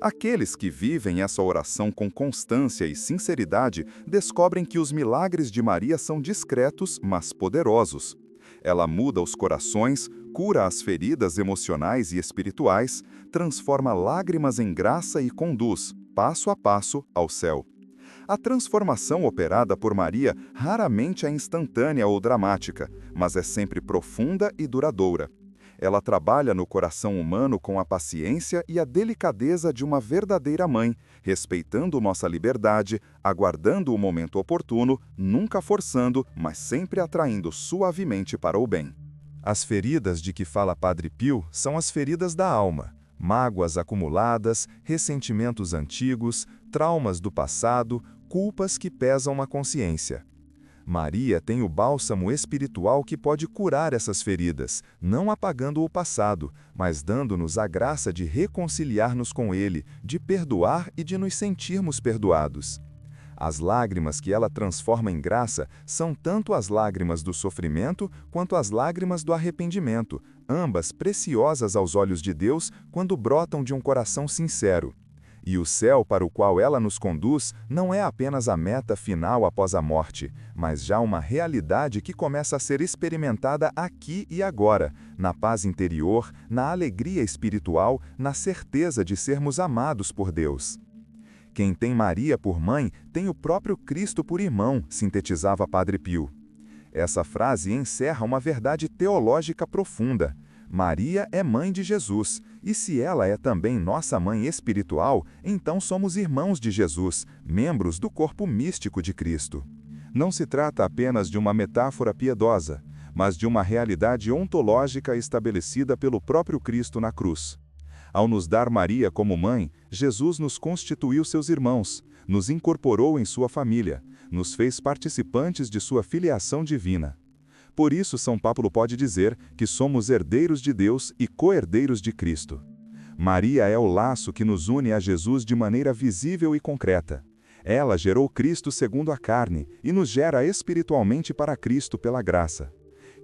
Aqueles que vivem essa oração com constância e sinceridade descobrem que os milagres de Maria são discretos, mas poderosos. Ela muda os corações, cura as feridas emocionais e espirituais, transforma lágrimas em graça e conduz, passo a passo, ao céu. A transformação operada por Maria raramente é instantânea ou dramática, mas é sempre profunda e duradoura. Ela trabalha no coração humano com a paciência e a delicadeza de uma verdadeira mãe, respeitando nossa liberdade, aguardando o momento oportuno, nunca forçando, mas sempre atraindo suavemente para o bem. As feridas de que fala Padre Pio são as feridas da alma. Mágoas acumuladas, ressentimentos antigos, traumas do passado, culpas que pesam na consciência. Maria tem o bálsamo espiritual que pode curar essas feridas, não apagando o passado, mas dando-nos a graça de reconciliar-nos com ele, de perdoar e de nos sentirmos perdoados. As lágrimas que ela transforma em graça são tanto as lágrimas do sofrimento quanto as lágrimas do arrependimento, ambas preciosas aos olhos de Deus quando brotam de um coração sincero. E o céu para o qual ela nos conduz não é apenas a meta final após a morte, mas já uma realidade que começa a ser experimentada aqui e agora, na paz interior, na alegria espiritual, na certeza de sermos amados por Deus. Quem tem Maria por mãe tem o próprio Cristo por irmão, sintetizava Padre Pio. Essa frase encerra uma verdade teológica profunda. Maria é mãe de Jesus, e se ela é também nossa mãe espiritual, então somos irmãos de Jesus, membros do corpo místico de Cristo. Não se trata apenas de uma metáfora piedosa, mas de uma realidade ontológica estabelecida pelo próprio Cristo na cruz. Ao nos dar Maria como mãe, Jesus nos constituiu seus irmãos, nos incorporou em sua família, nos fez participantes de sua filiação divina. Por isso, São Paulo pode dizer que somos herdeiros de Deus e co-herdeiros de Cristo. Maria é o laço que nos une a Jesus de maneira visível e concreta. Ela gerou Cristo segundo a carne e nos gera espiritualmente para Cristo pela graça.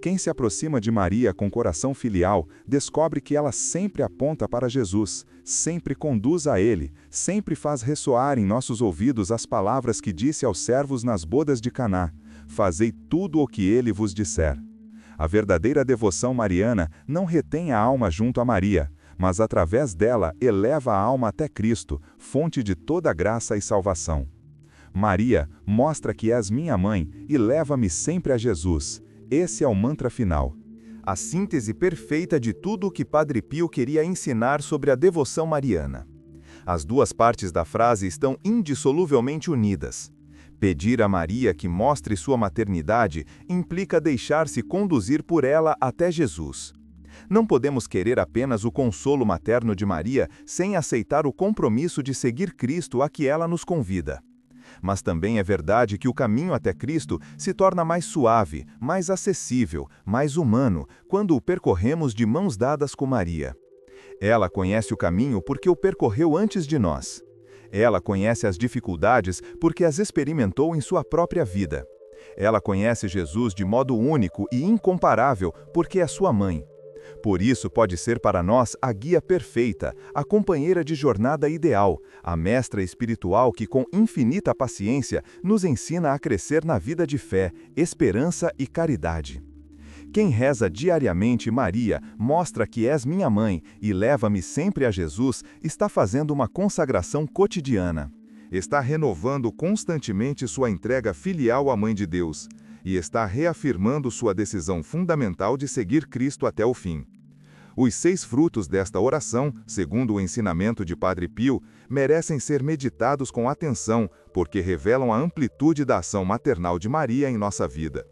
Quem se aproxima de Maria com coração filial, descobre que ela sempre aponta para Jesus, sempre conduz a Ele, sempre faz ressoar em nossos ouvidos as palavras que disse aos servos nas bodas de Caná: fazei tudo o que Ele vos disser. A verdadeira devoção mariana não retém a alma junto a Maria, mas através dela eleva a alma até Cristo, fonte de toda graça e salvação. Maria, mostra que és minha mãe e leva-me sempre a Jesus. Esse é o mantra final. A síntese perfeita de tudo o que Padre Pio queria ensinar sobre a devoção mariana. As duas partes da frase estão indissoluvelmente unidas. Pedir a Maria que mostre sua maternidade implica deixar-se conduzir por ela até Jesus. Não podemos querer apenas o consolo materno de Maria sem aceitar o compromisso de seguir Cristo a que ela nos convida. Mas também é verdade que o caminho até Cristo se torna mais suave, mais acessível, mais humano, quando o percorremos de mãos dadas com Maria. Ela conhece o caminho porque o percorreu antes de nós. Ela conhece as dificuldades porque as experimentou em sua própria vida. Ela conhece Jesus de modo único e incomparável porque é sua mãe. Por isso pode ser para nós a guia perfeita, a companheira de jornada ideal, a mestra espiritual que com infinita paciência nos ensina a crescer na vida de fé, esperança e caridade. Quem reza diariamente Maria, mostra que és minha mãe e leva-me sempre a Jesus, está fazendo uma consagração cotidiana. Está renovando constantemente sua entrega filial à Mãe de Deus e está reafirmando sua decisão fundamental de seguir Cristo até o fim. Os 6 frutos desta oração, segundo o ensinamento de Padre Pio, merecem ser meditados com atenção, porque revelam a amplitude da ação maternal de Maria em nossa vida.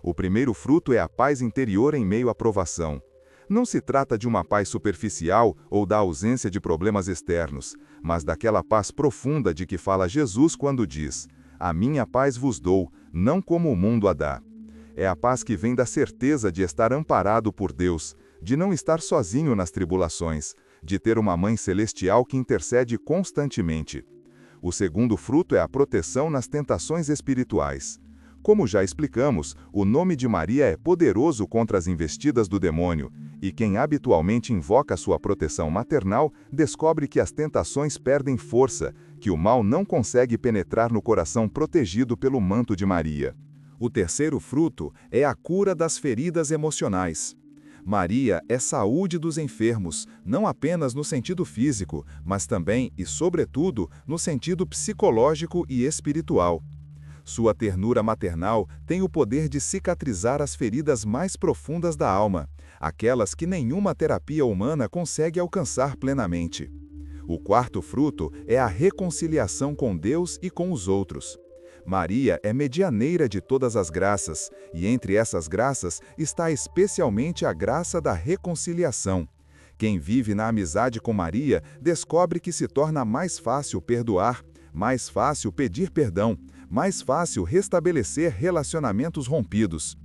O primeiro fruto é a paz interior em meio à provação. Não se trata de uma paz superficial ou da ausência de problemas externos, mas daquela paz profunda de que fala Jesus quando diz: "A minha paz vos dou, não como o mundo a dá." É a paz que vem da certeza de estar amparado por Deus, de não estar sozinho nas tribulações, de ter uma mãe celestial que intercede constantemente. O segundo fruto é a proteção nas tentações espirituais. Como já explicamos, o nome de Maria é poderoso contra as investidas do demônio, e quem habitualmente invoca sua proteção maternal descobre que as tentações perdem força, que o mal não consegue penetrar no coração protegido pelo manto de Maria. O terceiro fruto é a cura das feridas emocionais. Maria é saúde dos enfermos, não apenas no sentido físico, mas também e, sobretudo, no sentido psicológico e espiritual. Sua ternura maternal tem o poder de cicatrizar as feridas mais profundas da alma, aquelas que nenhuma terapia humana consegue alcançar plenamente. O quarto fruto é a reconciliação com Deus e com os outros. Maria é medianeira de todas as graças, e entre essas graças está especialmente a graça da reconciliação. Quem vive na amizade com Maria descobre que se torna mais fácil perdoar, mais fácil pedir perdão, mais fácil restabelecer relacionamentos rompidos.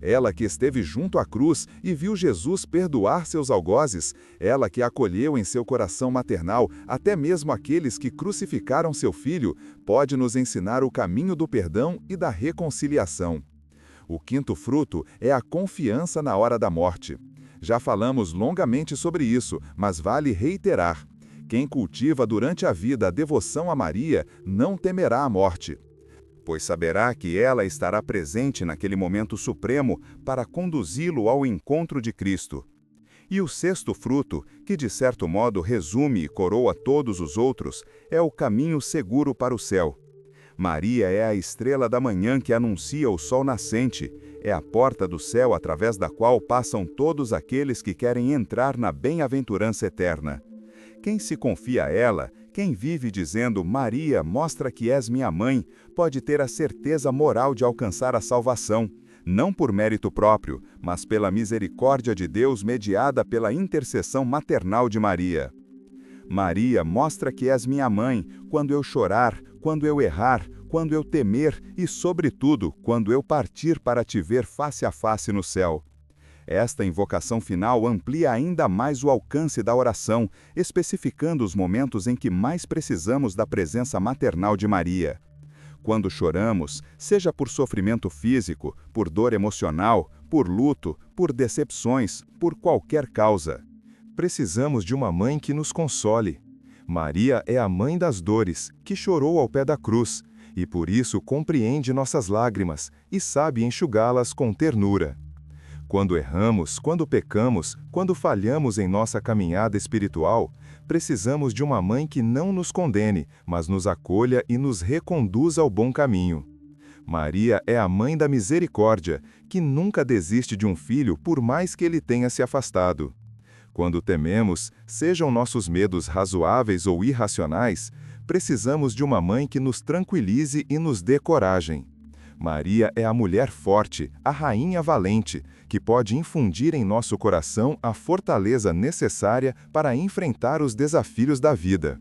Ela que esteve junto à cruz e viu Jesus perdoar seus algozes, ela que acolheu em seu coração maternal até mesmo aqueles que crucificaram seu filho, pode nos ensinar o caminho do perdão e da reconciliação. O quinto fruto é a confiança na hora da morte. Já falamos longamente sobre isso, mas vale reiterar. Quem cultiva durante a vida a devoção a Maria não temerá a morte, pois saberá que ela estará presente naquele momento supremo para conduzi-lo ao encontro de Cristo. E o sexto fruto, que de certo modo resume e coroa todos os outros, é o caminho seguro para o céu. Maria é a estrela da manhã que anuncia o sol nascente, é a porta do céu através da qual passam todos aqueles que querem entrar na bem-aventurança eterna. Quem se confia a ela, quem vive dizendo Maria, mostra que és minha mãe, pode ter a certeza moral de alcançar a salvação, não por mérito próprio, mas pela misericórdia de Deus mediada pela intercessão maternal de Maria. Maria, mostra que és minha mãe, quando eu chorar, quando eu errar, quando eu temer e, sobretudo, quando eu partir para te ver face a face no céu. Esta invocação final amplia ainda mais o alcance da oração, especificando os momentos em que mais precisamos da presença maternal de Maria. Quando choramos, seja por sofrimento físico, por dor emocional, por luto, por decepções, por qualquer causa, precisamos de uma mãe que nos console. Maria é a mãe das dores, que chorou ao pé da cruz, e por isso compreende nossas lágrimas e sabe enxugá-las com ternura. Quando erramos, quando pecamos, quando falhamos em nossa caminhada espiritual, precisamos de uma mãe que não nos condene, mas nos acolha e nos reconduza ao bom caminho. Maria é a mãe da misericórdia, que nunca desiste de um filho por mais que ele tenha se afastado. Quando tememos, sejam nossos medos razoáveis ou irracionais, precisamos de uma mãe que nos tranquilize e nos dê coragem. Maria é a mulher forte, a rainha valente, que pode infundir em nosso coração a fortaleza necessária para enfrentar os desafios da vida.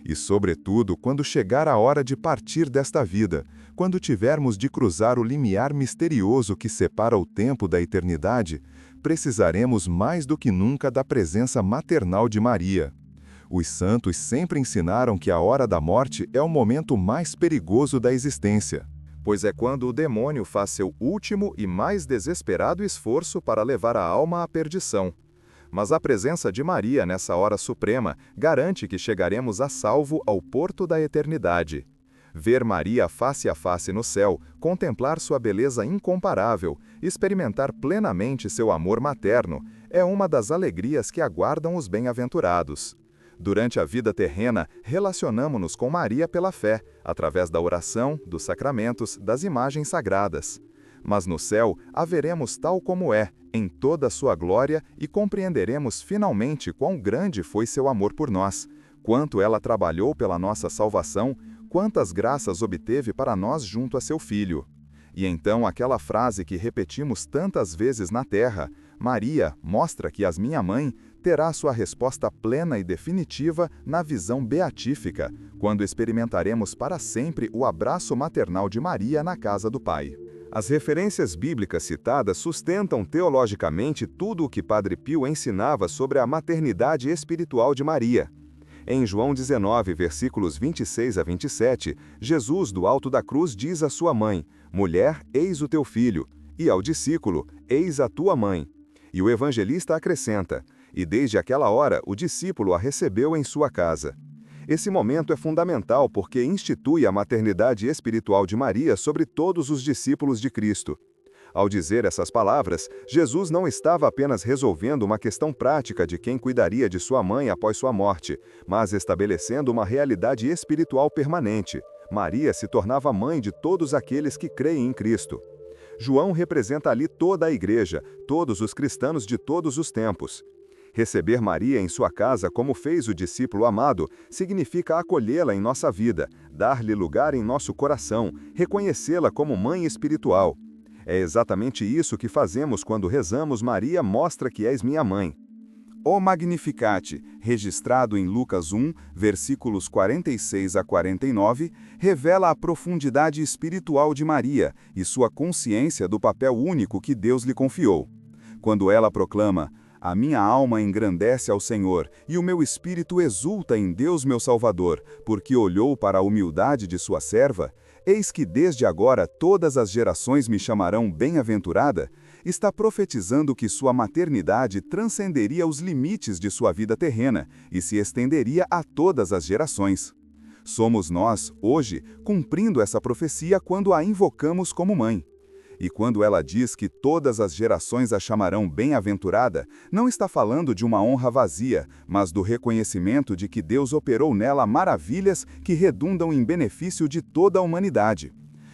E, sobretudo, quando chegar a hora de partir desta vida, quando tivermos de cruzar o limiar misterioso que separa o tempo da eternidade, precisaremos mais do que nunca da presença maternal de Maria. Os santos sempre ensinaram que a hora da morte é o momento mais perigoso da existência, pois é quando o demônio faz seu último e mais desesperado esforço para levar a alma à perdição. Mas a presença de Maria nessa hora suprema garante que chegaremos a salvo ao porto da eternidade. Ver Maria face a face no céu, contemplar sua beleza incomparável, experimentar plenamente seu amor materno, é uma das alegrias que aguardam os bem-aventurados. Durante a vida terrena, relacionamo-nos com Maria pela fé, através da oração, dos sacramentos, das imagens sagradas. Mas no céu, a veremos tal como é, em toda a sua glória, e compreenderemos finalmente quão grande foi seu amor por nós, quanto ela trabalhou pela nossa salvação, quantas graças obteve para nós junto a seu Filho. E então aquela frase que repetimos tantas vezes na terra, Maria, mostra que és minha mãe, terá sua resposta plena e definitiva na visão beatífica, quando experimentaremos para sempre o abraço maternal de Maria na casa do Pai. As referências bíblicas citadas sustentam teologicamente tudo o que Padre Pio ensinava sobre a maternidade espiritual de Maria. Em João 19, versículos 26 a 27, Jesus, do alto da cruz, diz à sua mãe: "Mulher, eis o teu filho", e ao discípulo: "Eis a tua mãe". E o evangelista acrescenta: "E desde aquela hora o discípulo a recebeu em sua casa". Esse momento é fundamental porque institui a maternidade espiritual de Maria sobre todos os discípulos de Cristo. Ao dizer essas palavras, Jesus não estava apenas resolvendo uma questão prática de quem cuidaria de sua mãe após sua morte, mas estabelecendo uma realidade espiritual permanente. Maria se tornava mãe de todos aqueles que creem em Cristo. João representa ali toda a igreja, todos os cristãos de todos os tempos. Receber Maria em sua casa, como fez o discípulo amado, significa acolhê-la em nossa vida, dar-lhe lugar em nosso coração, reconhecê-la como mãe espiritual. É exatamente isso que fazemos quando rezamos Maria, mostra que és minha mãe. O Magnificat, registrado em Lucas 1, versículos 46 a 49, revela a profundidade espiritual de Maria e sua consciência do papel único que Deus lhe confiou. Quando ela proclama: "A minha alma engrandece ao Senhor, e o meu espírito exulta em Deus meu Salvador, porque olhou para a humildade de sua serva, eis que desde agora todas as gerações me chamarão bem-aventurada", está profetizando que sua maternidade transcenderia os limites de sua vida terrena e se estenderia a todas as gerações. Somos nós, hoje, cumprindo essa profecia quando a invocamos como mãe. E quando ela diz que todas as gerações a chamarão bem-aventurada, não está falando de uma honra vazia, mas do reconhecimento de que Deus operou nela maravilhas que redundam em benefício de toda a humanidade.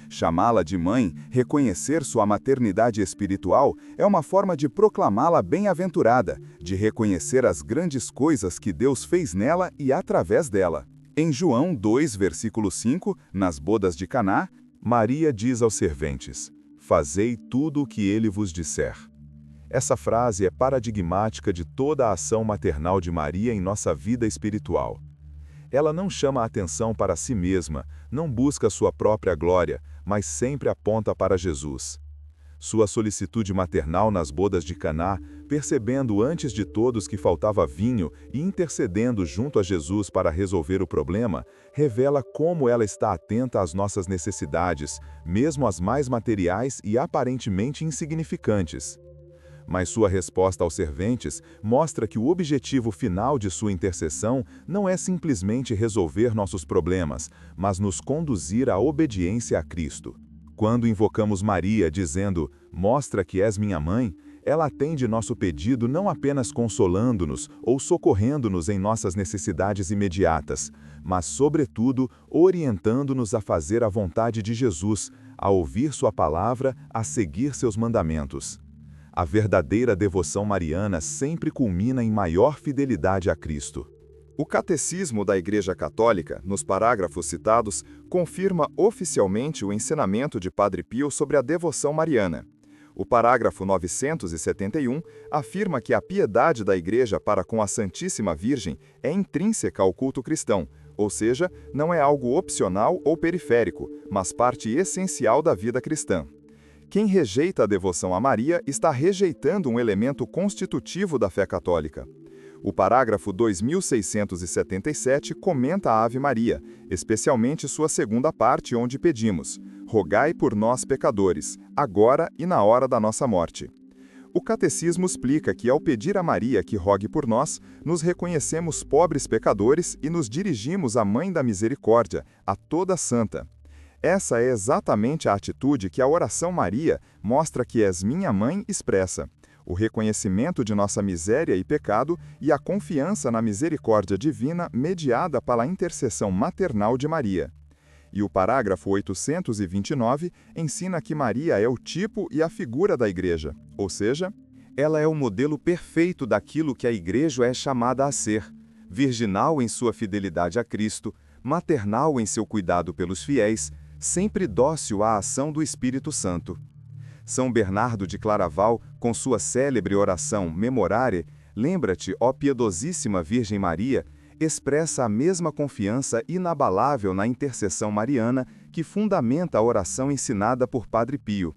Chamá-la de mãe, reconhecer sua maternidade espiritual, é uma forma de proclamá-la bem-aventurada, de reconhecer as grandes coisas que Deus fez nela e através dela. Em João 2, versículo 5, nas bodas de Caná, Maria diz aos serventes: "Fazei tudo o que ele vos disser." Essa frase é paradigmática de toda a ação maternal de Maria em nossa vida espiritual. Ela não chama a atenção para si mesma, não busca sua própria glória, mas sempre aponta para Jesus. Sua solicitude maternal nas bodas de Caná, percebendo antes de todos que faltava vinho e intercedendo junto a Jesus para resolver o problema, revela como ela está atenta às nossas necessidades, mesmo as mais materiais e aparentemente insignificantes. Mas sua resposta aos serventes mostra que o objetivo final de sua intercessão não é simplesmente resolver nossos problemas, mas nos conduzir à obediência a Cristo. Quando invocamos Maria dizendo: "Mostra que és minha mãe", ela atende nosso pedido não apenas consolando-nos ou socorrendo-nos em nossas necessidades imediatas, mas, sobretudo, orientando-nos a fazer a vontade de Jesus, a ouvir sua palavra, a seguir seus mandamentos. A verdadeira devoção mariana sempre culmina em maior fidelidade a Cristo. O Catecismo da Igreja Católica, nos parágrafos citados, confirma oficialmente o ensinamento de Padre Pio sobre a devoção mariana. O parágrafo 971 afirma que a piedade da Igreja para com a Santíssima Virgem é intrínseca ao culto cristão, ou seja, não é algo opcional ou periférico, mas parte essencial da vida cristã. Quem rejeita a devoção a Maria está rejeitando um elemento constitutivo da fé católica. O parágrafo 2677 comenta a Ave Maria, especialmente sua segunda parte, onde pedimos: "Rogai por nós, pecadores, agora e na hora da nossa morte." O Catecismo explica que, ao pedir a Maria que rogue por nós, nos reconhecemos pobres pecadores e nos dirigimos à Mãe da Misericórdia, a toda santa. Essa é exatamente a atitude que a oração Maria, "Mostra que és minha mãe", expressa: o reconhecimento de nossa miséria e pecado e a confiança na misericórdia divina mediada pela intercessão maternal de Maria. E o parágrafo 829 ensina que Maria é o tipo e a figura da Igreja, ou seja, ela é o modelo perfeito daquilo que a Igreja é chamada a ser: virginal em sua fidelidade a Cristo, maternal em seu cuidado pelos fiéis, sempre dócil à ação do Espírito Santo. São Bernardo de Claraval, com sua célebre oração Memorare, "Lembra-te, ó piedosíssima Virgem Maria", expressa a mesma confiança inabalável na intercessão mariana que fundamenta a oração ensinada por Padre Pio.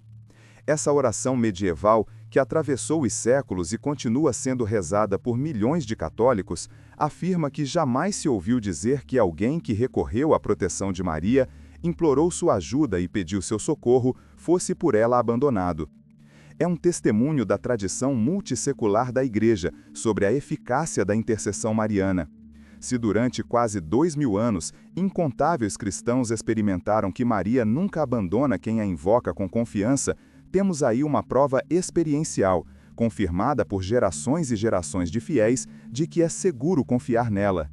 Essa oração medieval, que atravessou os séculos e continua sendo rezada por milhões de católicos, afirma que jamais se ouviu dizer que alguém que recorreu à proteção de Maria, implorou sua ajuda e pediu seu socorro, fosse por ela abandonado. É um testemunho da tradição multissecular da Igreja sobre a eficácia da intercessão mariana. Se durante quase 2000 anos, incontáveis cristãos experimentaram que Maria nunca abandona quem a invoca com confiança, temos aí uma prova experiencial, confirmada por gerações e gerações de fiéis, de que é seguro confiar nela.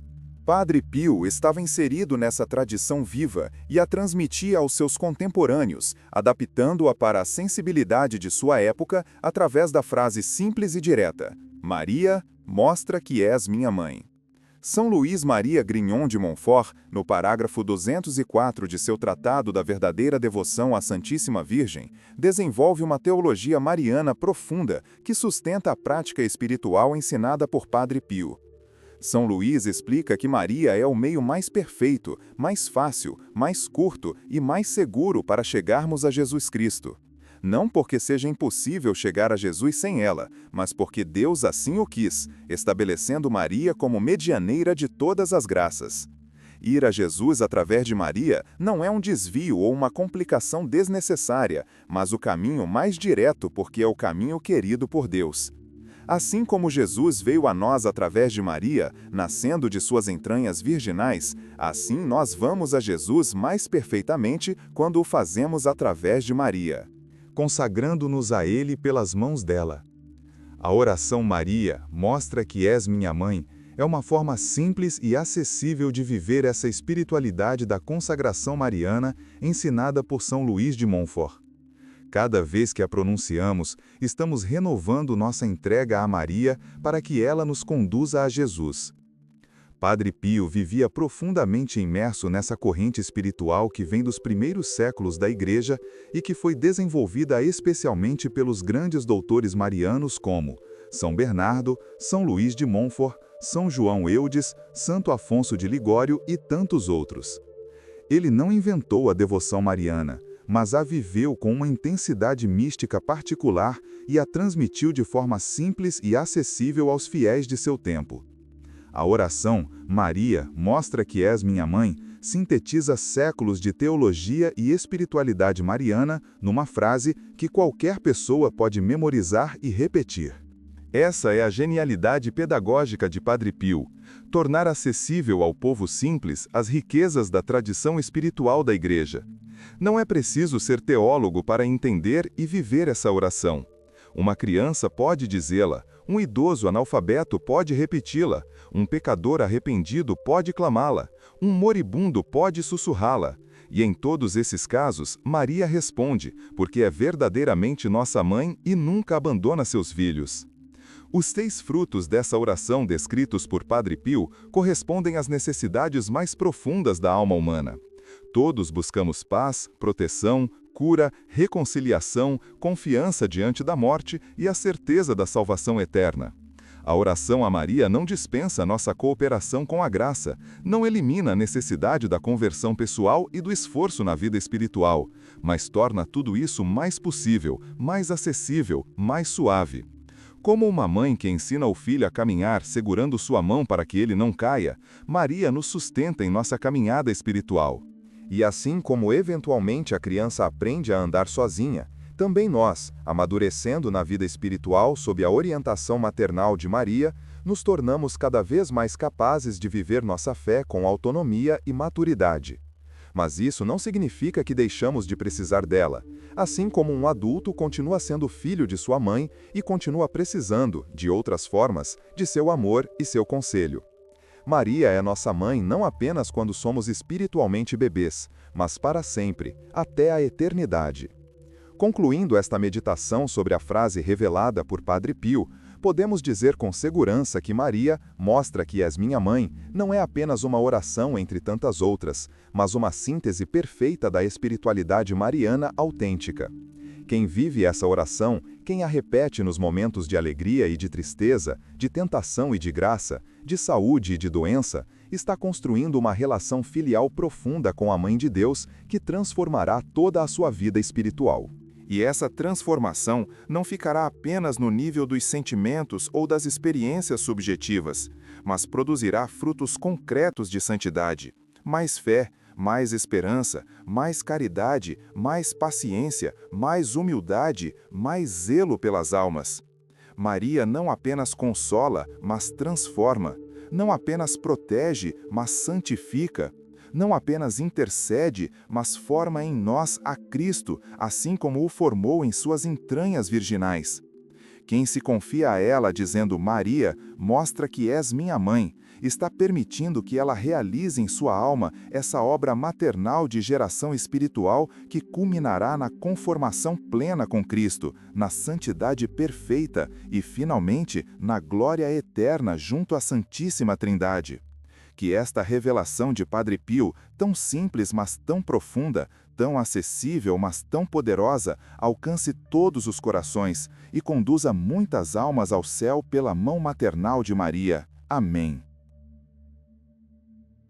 Padre Pio estava inserido nessa tradição viva e a transmitia aos seus contemporâneos, adaptando-a para a sensibilidade de sua época através da frase simples e direta: "Maria, mostra que és minha mãe." São Luís Maria Grignon de Montfort, no parágrafo 204 de seu Tratado da Verdadeira Devoção à Santíssima Virgem, desenvolve uma teologia mariana profunda que sustenta a prática espiritual ensinada por Padre Pio. São Luís explica que Maria é o meio mais perfeito, mais fácil, mais curto e mais seguro para chegarmos a Jesus Cristo. Não porque seja impossível chegar a Jesus sem ela, mas porque Deus assim o quis, estabelecendo Maria como medianeira de todas as graças. Ir a Jesus através de Maria não é um desvio ou uma complicação desnecessária, mas o caminho mais direto porque é o caminho querido por Deus. Assim como Jesus veio a nós através de Maria, nascendo de suas entranhas virginais, assim nós vamos a Jesus mais perfeitamente quando o fazemos através de Maria, consagrando-nos a Ele pelas mãos dela. A oração Maria, mostra que és minha mãe, é uma forma simples e acessível de viver essa espiritualidade da consagração mariana ensinada por São Luís de Montfort. Cada vez que a pronunciamos, estamos renovando nossa entrega a Maria para que ela nos conduza a Jesus. Padre Pio vivia profundamente imerso nessa corrente espiritual que vem dos primeiros séculos da Igreja e que foi desenvolvida especialmente pelos grandes doutores marianos como São Bernardo, São Luís de Montfort, São João Eudes, Santo Afonso de Ligório e tantos outros. Ele não inventou a devoção mariana, mas a viveu com uma intensidade mística particular e a transmitiu de forma simples e acessível aos fiéis de seu tempo. A oração, Maria, mostra que és minha mãe, sintetiza séculos de teologia e espiritualidade mariana numa frase que qualquer pessoa pode memorizar e repetir. Essa é a genialidade pedagógica de Padre Pio, tornar acessível ao povo simples as riquezas da tradição espiritual da Igreja. Não é preciso ser teólogo para entender e viver essa oração. Uma criança pode dizê-la, um idoso analfabeto pode repeti-la, um pecador arrependido pode clamá-la, um moribundo pode sussurrá-la. E em todos esses casos, Maria responde, porque é verdadeiramente nossa mãe e nunca abandona seus filhos. Os 6 frutos dessa oração descritos por Padre Pio correspondem às necessidades mais profundas da alma humana. Todos buscamos paz, proteção, cura, reconciliação, confiança diante da morte e a certeza da salvação eterna. A oração a Maria não dispensa nossa cooperação com a graça, não elimina a necessidade da conversão pessoal e do esforço na vida espiritual, mas torna tudo isso mais possível, mais acessível, mais suave. Como uma mãe que ensina o filho a caminhar segurando sua mão para que ele não caia, Maria nos sustenta em nossa caminhada espiritual. E assim como eventualmente a criança aprende a andar sozinha, também nós, amadurecendo na vida espiritual sob a orientação maternal de Maria, nos tornamos cada vez mais capazes de viver nossa fé com autonomia e maturidade. Mas isso não significa que deixamos de precisar dela, assim como um adulto continua sendo filho de sua mãe e continua precisando, de outras formas, de seu amor e seu conselho. Maria é nossa mãe não apenas quando somos espiritualmente bebês, mas para sempre, até a eternidade. Concluindo esta meditação sobre a frase revelada por Padre Pio, podemos dizer com segurança que Maria, mostra que és minha mãe, não é apenas uma oração entre tantas outras, mas uma síntese perfeita da espiritualidade mariana autêntica. Quem vive essa oração, quem a repete nos momentos de alegria e de tristeza, de tentação e de graça, de saúde e de doença, está construindo uma relação filial profunda com a Mãe de Deus que transformará toda a sua vida espiritual. E essa transformação não ficará apenas no nível dos sentimentos ou das experiências subjetivas, mas produzirá frutos concretos de santidade, mais fé, mais esperança, mais caridade, mais paciência, mais humildade, mais zelo pelas almas. Maria não apenas consola, mas transforma. Não apenas protege, mas santifica. Não apenas intercede, mas forma em nós a Cristo, assim como o formou em suas entranhas virginais. Quem se confia a ela dizendo Maria, mostra que és minha mãe, está permitindo que ela realize em sua alma essa obra maternal de geração espiritual que culminará na conformação plena com Cristo, na santidade perfeita e, finalmente, na glória eterna junto à Santíssima Trindade. que esta revelação de Padre Pio, tão simples mas tão profunda, tão acessível mas tão poderosa, alcance todos os corações e conduza muitas almas ao céu pela mão maternal de Maria. Amém.